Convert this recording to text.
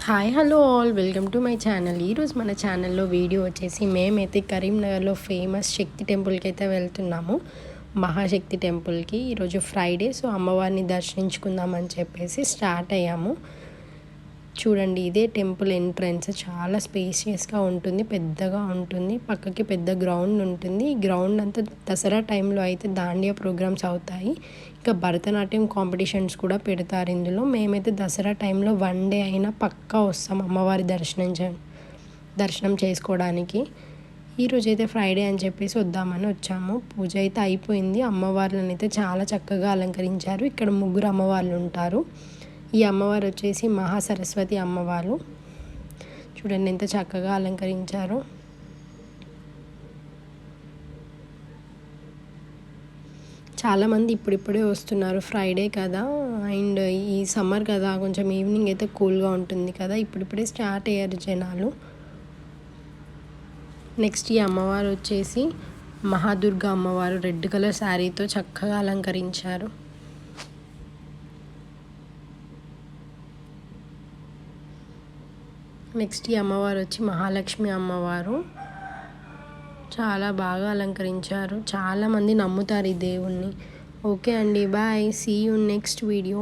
Hi hello all welcome to my channel. ఈరోజు మన ఛానల్లో వీడియో వచ్చేసి మేమైతే కరీంనగర్లో ఫేమస్ శక్తి టెంపుల్కి అయితే వెళ్తున్నాము, మహాశక్తి టెంపుల్కి. ఈరోజు ఫ్రైడే, సో అమ్మవారిని దర్శించుకుందామని చెప్పేసి స్టార్ట్ అయ్యాము. చూడండి, ఇదే టెంపుల్ ఎంట్రన్స్. చాలా స్పేసియస్గా ఉంటుంది, పెద్దగా ఉంటుంది. పక్కకి పెద్ద గ్రౌండ్ ఉంటుంది. ఈ గ్రౌండ్ అంతా దసరా టైంలో అయితే దాండియా ప్రోగ్రామ్స్ అవుతాయి. ఇంకా భరతనాట్యం కాంపిటీషన్స్ కూడా పెడతారు ఇందులో. మేమైతే దసరా టైంలో 1 డే అయినా పక్కా వస్తాం అమ్మవారి దర్శనం చేసుకోవడానికి. ఈరోజు అయితే ఫ్రైడే అని చెప్పేసి వద్దామని వచ్చాము. పూజ అయితే అయిపోయింది. అమ్మవార్లను అయితే చాలా చక్కగా అలంకరించారు. ఇక్కడ 3 అమ్మవార్లు ఉంటారు. ఈ అమ్మవారు వచ్చేసి మహాసరస్వతి అమ్మవారు. చూడండి ఎంత చక్కగా అలంకరించారో. చాలామంది ఇప్పుడిప్పుడే వస్తున్నారు, ఫ్రైడే కదా, అండ్ ఈ సమ్మర్ కదా, కొంచెం ఈవినింగ్ అయితే కూల్గా ఉంటుంది కదా, ఇప్పుడిప్పుడే స్టార్ట్ అయ్యారు జనాలు. నెక్స్ట్ ఈ అమ్మవారు వచ్చేసి మహాదుర్గ అమ్మవారు. రెడ్ కలర్ శారీతో చక్కగా అలంకరించారు. నెక్స్ట్ ఈ అమ్మవారు వచ్చి మహాలక్ష్మి అమ్మవారు. చాలా బాగా అలంకరించారు. చాలామంది నమ్ముతారు ఈ దేవుణ్ణి. ఓకే అండి, bye, see you next video.